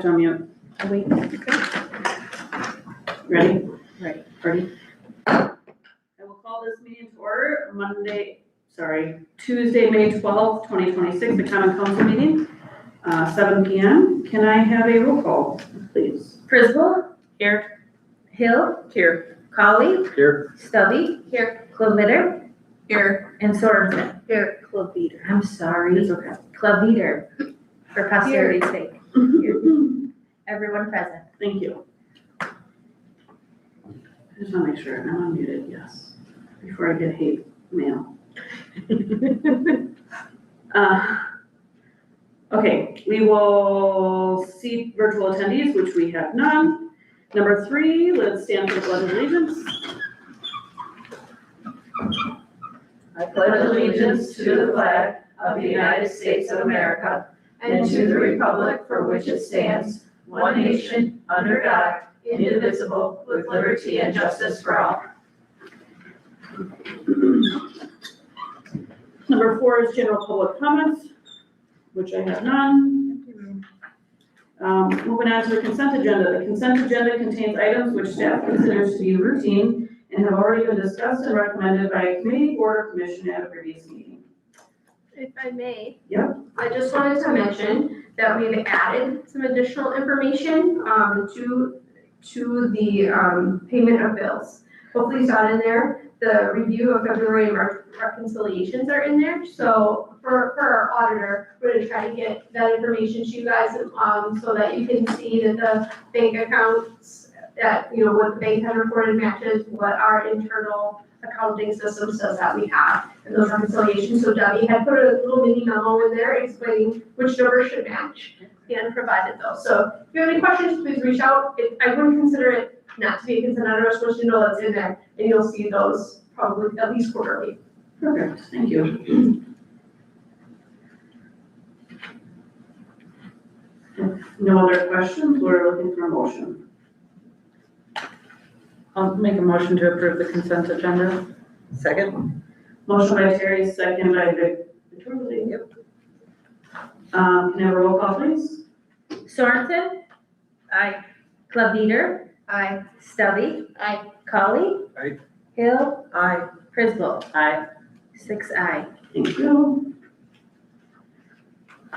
To unmute. Wait, Ready? Ready. Ready? I will call this meeting to order Tuesday, May 12th, 2026, the Common Council meeting, 7 PM. Can I have a roll call, please? Frisbel. Here. Hill. Here. Colley. Here. Stubby. Here. Claviter. Here. And Sorensen. Here, Claviter. I'm sorry. It's okay. Claviter, for posterity's sake. Everyone present. Thank you. I just want to make sure I'm unmuted, yes, before I get hate mail. Okay, we will see virtual attendees, which we have none. Number 3, let's stand for the pledge of allegiance. I pledge allegiance to the flag of the United States of America and to the republic for which it stands, one nation, under God, indivisible, with liberty and justice for all. Number 4 is general public comments, which I have none. Moving on to the consent agenda. The consent agenda contains items which staff considers to be routine and have already been discussed and recommended by a committee, board, or commission at a previous meeting. If I may. Yep. I just wanted to mention that we've added some additional information to the payment of bills. Hopefully you saw it in there. The review of February and March reconciliations are in there. So for our auditor, we're gonna try to get that information to you guys so that you can see that the bank accounts, that, you know, what the bank has reported matches what our internal accounting system says that we have in those reconciliations. So Debbie had put a little mini memo in there explaining which numbers should match and provided those. So if you have any questions, please reach out. I wouldn't consider it not to be a consent item. I just want you to know that's in there, and you'll see those probably at least quarterly. Perfect, thank you. If no other questions, we're looking for a motion. I'll make a motion to approve the consent agenda. Second? Motion by Terry, second by Victoria. Yep. Can I have a roll call, please? Sorensen. Aye. Claviter. Aye. Stubby. Aye. Colley. Aye. Hill. Aye. Frisbel. Aye. 6 aye. Thank you.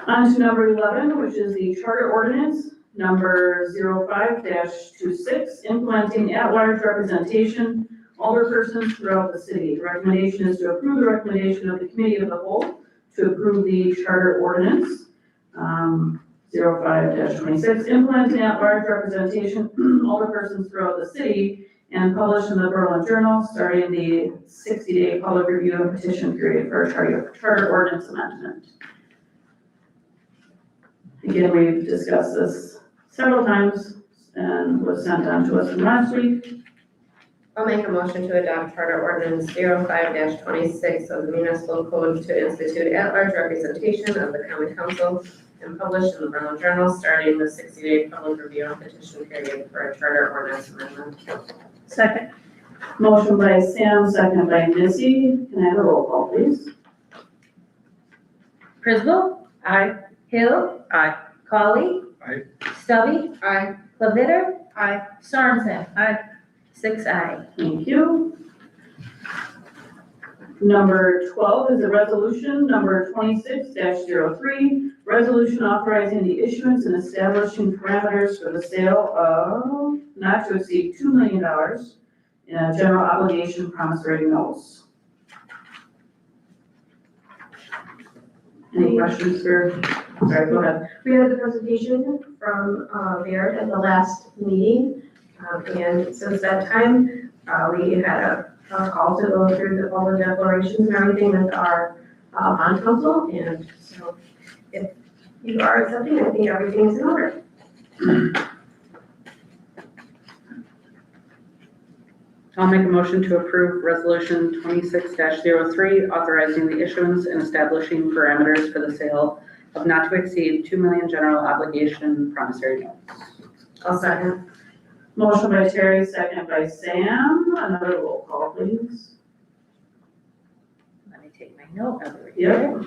On to number 11, which is the charter ordinance, number 05-26, implementing at-large representation, alderpersons throughout the city. The recommendation is to approve the recommendation of the committee of the whole to approve the charter ordinance, 05-26, implementing at-large representation, alderpersons throughout the city, and published in the Berlin Journal, starting the 60-day public review and petition period for a charter ordinance amendment. Again, we've discussed this several times and was sent on to us from last week. I'll make a motion to adopt charter ordinance 05-26 of the municipal code to institute at-large representation of the common council and published in the Berlin Journal, starting the 60-day public review and petition period for a charter ordinance amendment. Second. Motion by Sam, second by Missy. Can I have a roll call, please? Frisbel. Aye. Hill. Aye. Colley. Aye. Stubby. Aye. Claviter. Aye. Sorensen. Aye. 6 aye. Thank you. Number 12 is a resolution, number 26-03, resolution authorizing the issuance and establishing parameters for the sale of not to exceed $2 million in general obligation promissory notes. Any questions for, sorry, go ahead. We had the presentation from Baird at the last meeting, and since that time, we had a call to go through all the declarations and everything with our bond council, and so if you are accepting, I think everything's in order. I'll make a motion to approve resolution 26-03, authorizing the issuance and establishing parameters for the sale of not to exceed 2 million general obligation promissory notes. I'll second. Motion by Terry, second by Sam. Another roll call, please. Let me take my note of it. Yep.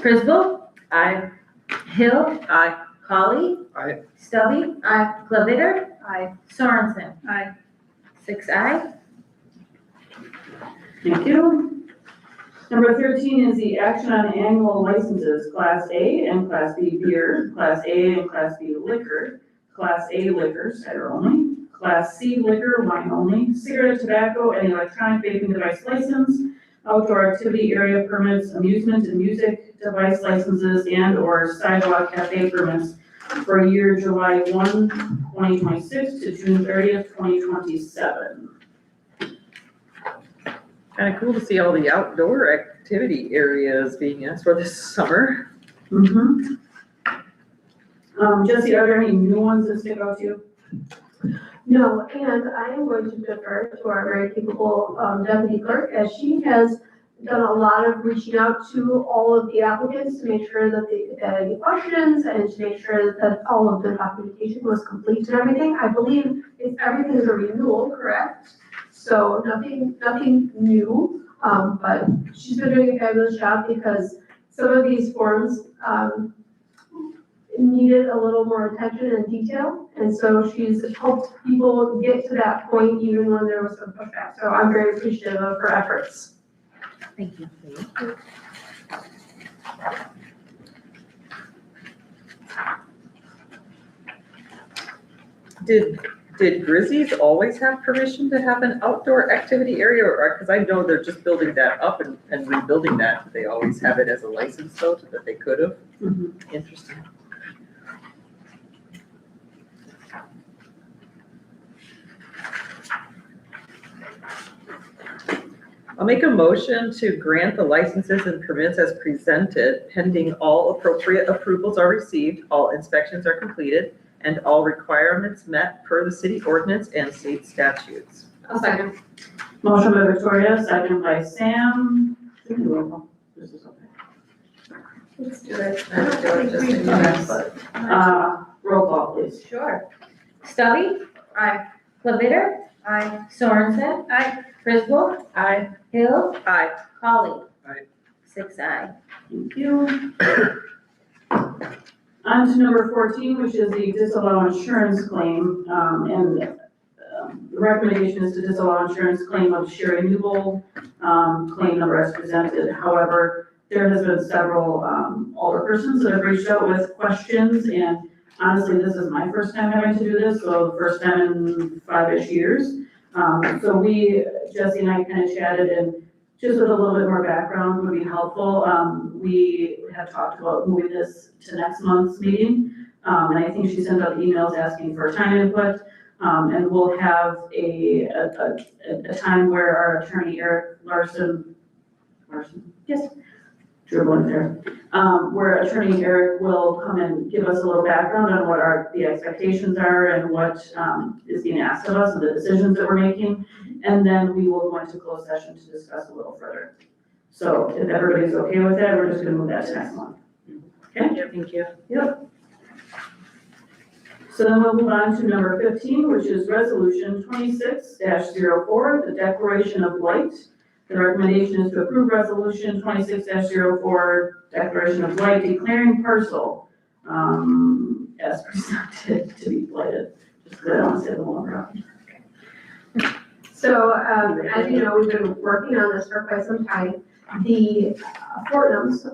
Frisbel. Aye. Hill. Aye. Polly. Aye. Stubby. Aye. Kleviter. Aye. Sorensen. Aye. 6 aye. Thank you. Number 13 is the action on annual licenses, Class A and Class B beer, Class A and Class B liquor, Class A liquor, cider only, Class C liquor, wine only, cigarette, tobacco, and electronic vaping device license, outdoor activity area permits, amusement and music device licenses, and/or sidewalk cafe permits for year July 1, 2026 to June 30th, 2027. Kind of cool to see all the outdoor activity areas being asked for this summer. Mm-hmm. Jesse, are there any new ones that stick out to you? No, and I am going to defer to our very capable deputy clerk, as she has done a lot of reaching out to all of the applicants to make sure that they had any questions and to make sure that all of the documentation was complete and everything. I believe everything is a renewal, correct? So nothing new, but she's been doing a fabulous job because some of these forms needed a little more attention and detail. And so she's helped people get to that point even when there was some pushback. So I'm very appreciative of her efforts. Thank you. Did Grizzlies always have permission to have an outdoor activity area, or, because I know they're just building that up and rebuilding that, did they always have it as a license though, that they could have? Interesting. I'll make a motion to grant the licenses and permits as presented, pending all appropriate approvals are received, all inspections are completed, and all requirements met per the city ordinance and state statutes. I'll second. Motion by Victoria, second by Sam. This is okay. Let's do it. Let's do it just in case. Roll call, please. Sure. Stubby. Aye. Kleviter. Aye. Sorensen. Aye. Frisbee. Aye. Hill. Aye. Polly. Aye. 6 aye. Thank you. On to number 14, which is the disallow insurance claim. The recommendation is to disallow insurance claim of Sherry Newbold, claim number as presented. However, there has been several older persons that have reached out with questions, and honestly, this is my first time having to do this, so the first time in 5-ish years. So Jesse and I kind of chatted, and just with a little bit more background would be helpful. We have talked about moving this to next month's meeting, and I think she sent out emails asking for time input. And we'll have a time where our attorney Eric Larson, yes, dribbling there, where attorney Eric will come and give us a little background on what the expectations are and what is being asked of us and the decisions that we're making. And then we will go into closed session to discuss a little further. So if everybody's okay with that, we're just gonna move that to next month. Okay? Thank you. Yep. So then we'll move on to number 15, which is resolution 26-04, the declaration of blight. The recommendation is to approve resolution 26-04, declaration of blight, declaring parcel as presented to be blighted. Just because I don't want to say the wrong property. So, as you know, we've been working on this for quite some time. The Fortnums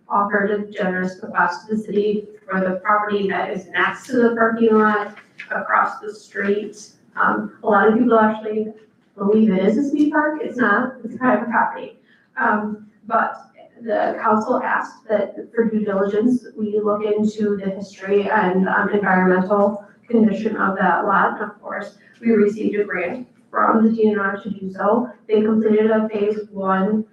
offered a generous request to the city for the property that is next to the parking lot across the street. A lot of people actually believe it is a speed park. It's not, it's private property. But the council asked that for due diligence, we look into the history and environmental condition of that lot. And of course, we received a grant from the DNR to do so. They completed a phase 1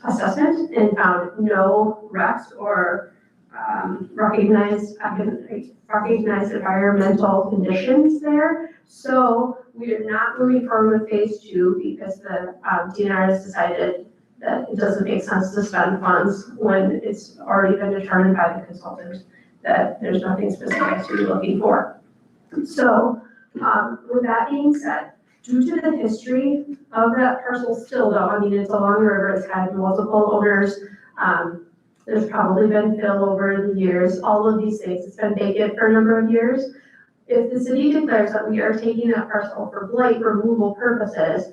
assessment and found no wrecks or recognized environmental conditions there. So we are not moving forward with phase 2 because the DNR has decided that it doesn't make sense to spend funds when it's already been determined by the consultants that there's nothing specific to be looking for. So with that being said, due to the history of that parcel still though, I mean, it's along the river, it's had multiple owners. There's probably been fill over the years, all of these things. It's been vacant for a number of years. If the city declares that we are taking that parcel for blight removal purposes,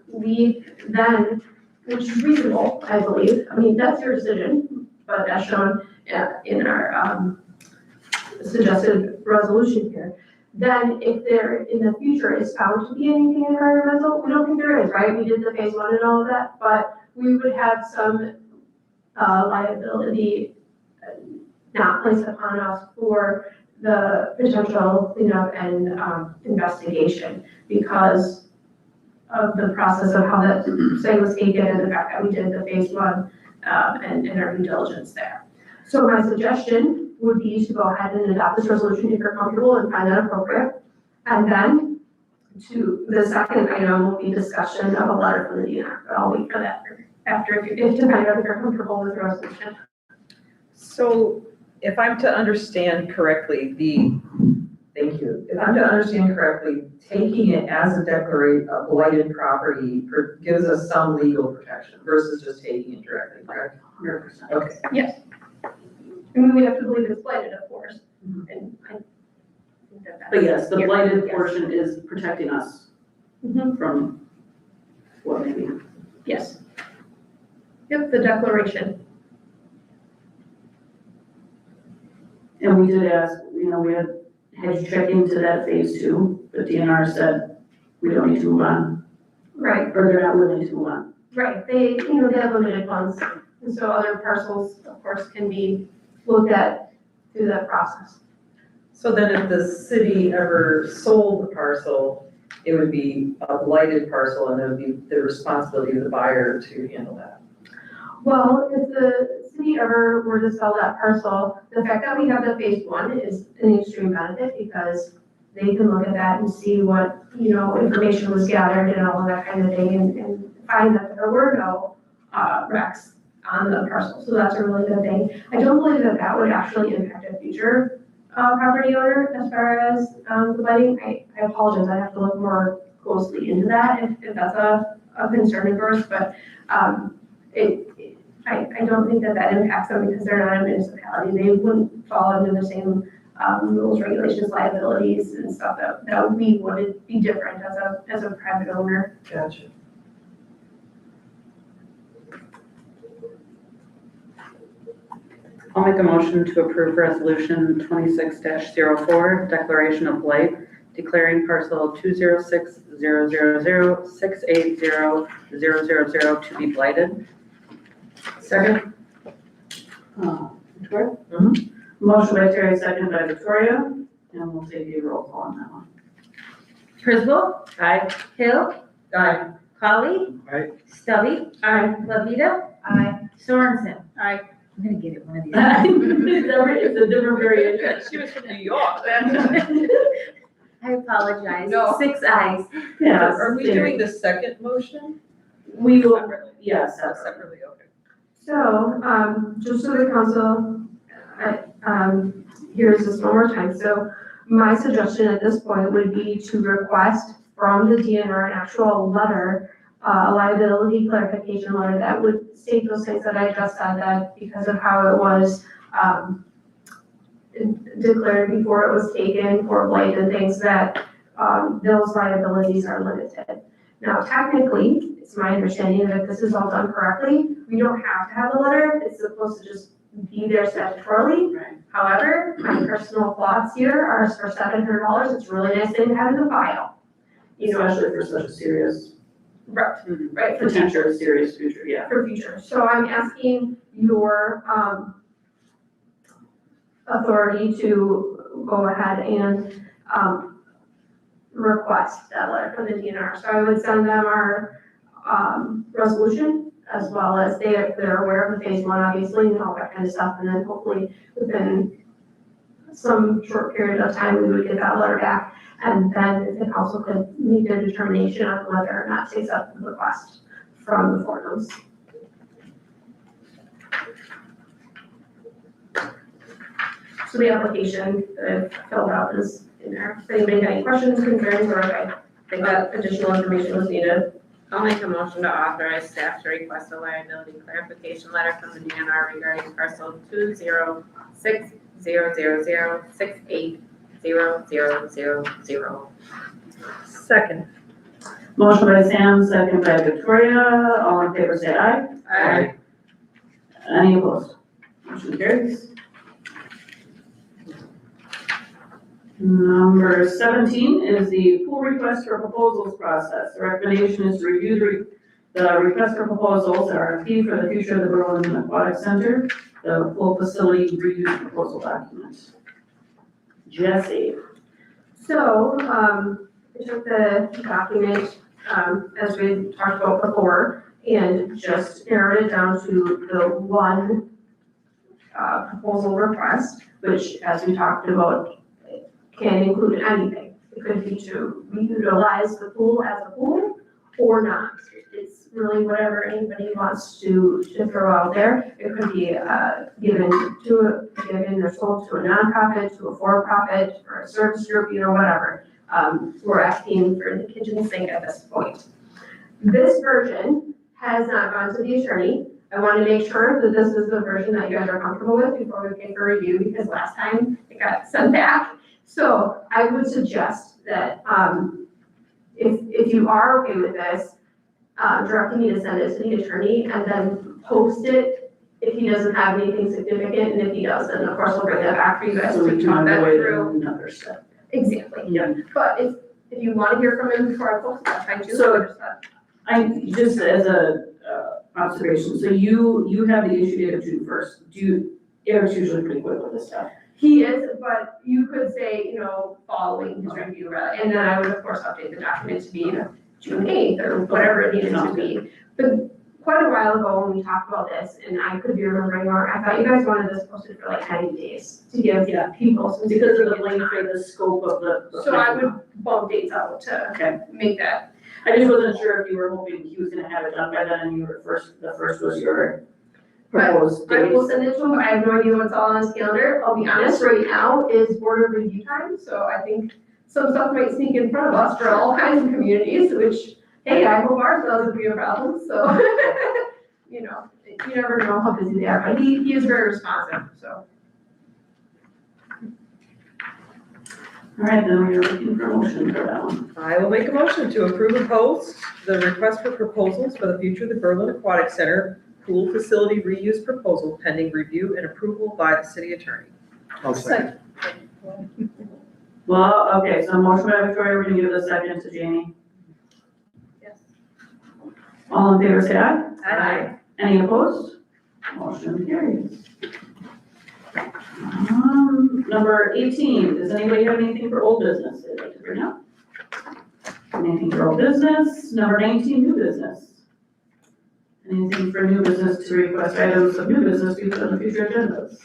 we then, which is reasonable, I believe. I mean, that's your decision, but that's shown in our suggested resolution here. Then if there in the future is found to be anything environmental, we don't think there is, right? We did the phase 1 and all of that, but we would have some liability not placed upon us for the potential cleanup and investigation because of the process of how that site was taken and the fact that we did the phase 1 and our due diligence there. So my suggestion would be to go ahead and adopt this resolution if you're comfortable and find that appropriate. And then the second item will be discussion of a letter from the DNR, but I'll wait for that after if depending on if you're comfortable with the resolution. So if I'm to understand correctly, thank you. If I'm to understand correctly, taking it as a blighted property gives us some legal protection versus just taking it directly, correct? 100%. Okay. Yes. I mean, we have to believe it's blighted, of course, and I think that that's. But yes, the Yeah, blighted yes. portion is protecting us Mhm. from what maybe. Yes. Yep, the declaration. And we did ask, we had you check into that phase 2, but DNR said we don't need to move on, Right, or they're not willing to move on. right. They have limited funds, and so other parcels, of course, can be looked at through that process. So then if the city ever sold the parcel, it would be a blighted parcel and it would be the responsibility of the buyer to handle that. Well, if the city ever were to sell that parcel, the fact that we have the phase 1 is an extreme benefit because they can look at that and see what, information was gathered and all of that kind of thing and find that there were no wrecks on the parcel. So that's a really good thing. I don't believe that that would actually impact a future property owner as far as the blighting. I apologize, I have to look more closely into that if that's a concern of yours, but I don't think that impacts them because they're not a municipality. They wouldn't fall under the same rules, regulations, liabilities and stuff that we would be different as a private owner. Gotcha. I'll make a motion to approve resolution 26-04, declaration of blight, declaring parcel 206,000,680,000 to be blighted. Second? Victoria? Mhm. Motion by Terry, second by Victoria, and we'll take a roll call on that one. Frisbee. Aye. Hill. Aye. Holly. Aye. Stubby. Aye. Levita. Aye. Sorensen. Aye. I'm gonna get it one of these. It's a different variation. She was from New York. I apologize. No. 6 ayes. Yes. Are we doing the second motion? We will, Separately? yes, Separately, okay. So, just so the council, here's this one more time. So my suggestion at this point would be to request from the DNR an actual letter, a liability clarification letter that would state those things that I just said, that because of how it was, declared before it was taken for blight and things that, those liabilities are limited. Now, technically, it's my understanding that if this is all done correctly, we don't have to have a letter. It's supposed to just be there statutorily. Right. However, my personal thoughts here are for $700, it's a really nice thing to have in the file. Especially for such a serious, Right, Mhm. right, for potential serious future, yeah. for future. So I'm asking your authority to go ahead and request that letter from the DNR. So I would send them our resolution as well as they're aware of the phase 1, obviously, and all that kind of stuff. And then hopefully within some short period of time, we would get that letter back. And then the council could make a determination on whether or not to accept the request from the Fortums. So the application that I've filled out is in there. If anybody had any questions, concerns, or if I think that additional information was needed, I'll make a motion to authorize staff to request a liability clarification letter from the DNR regarding parcel 20600680000. Second. Motion by Sam, second by Victoria. All in favor, say aye. Aye. Any opposed? Motion carries. Number 17 is the pool request for proposals process. The recommendation is to review the request for proposals, RFP for the future of the Berlin Aquatic Center, the pool facility reuse proposal document. Jesse. So, I took the document, as we talked about before, and just narrowed it down to the one, proposal request, which, as we talked about, can include anything. It could be to reutilize the pool as a pool or not. It's really whatever anybody wants to throw out there. It could be, given or sold to a nonprofit, to a for-profit, or a service group, whatever. We're asking for the kitchen sink at this point. This version has not gone to the attorney. I want to make sure that this is the version that you guys are comfortable with before we take a review, because last time it got sent back. So I would suggest that, if you are okay with this, directing me to send it to the attorney and then post it if he doesn't have anything significant, and if he does, then of course we'll bring that back for you guys So we to can talk that avoid through. another step. Exactly. Yeah. But if you want to hear from him before I post it, that's fine too. So- just as a observation, so you have the issue date of June 1st. Eric's usually pretty quick with this stuff. He is, but you could say, following his review, and then I would of course update the document to be June 8th or whatever it needed to be. But quite a while ago when we talked about this, and I could be remembering wrong, I thought you guys wanted this posted for like 90 days to give people some. Because of the length or the scope of the. So I would bump dates out to Okay. make that. I just wasn't sure if you were hoping he was gonna have it done by then, and the first was your proposed I date. will send it to him. I have no idea what's all on his calendar. I'll be honest, right now is board of review time, so I think some stuff might sneak in front of us for all kinds of communities, which, hey, I hope ours doesn't be a problem, so, you never know how busy they are, but he is very responsive, so. All right, then we're looking for a motion for that one. I will make a motion to approve and post the request for proposals for the future of the Berlin Aquatic Center pool facility reuse proposal pending review and approval by the city attorney. I'll second. Well, okay, so motion by Victoria, we're gonna give the second to Jamie. Yes. All in favor, say aye. Aye. Any opposed? Motion carries. Number 18, does anybody have anything for old business they'd like to bring up? Anything for old business? Number 19, new business. Anything for new business to request items of new business to be put on the future agendas?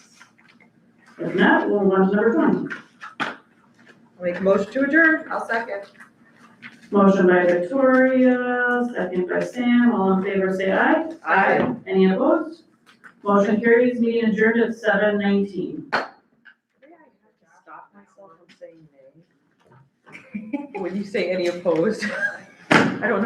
If not, we'll move on to number 20. I'll make a motion to adjourn. I'll second. Motion by Victoria, second by Sam, all in favor say aye. Aye. Any opposed? Motion carries, meeting adjourned at 7:19. Stop myself from saying nay. When you say any opposed, I don't know.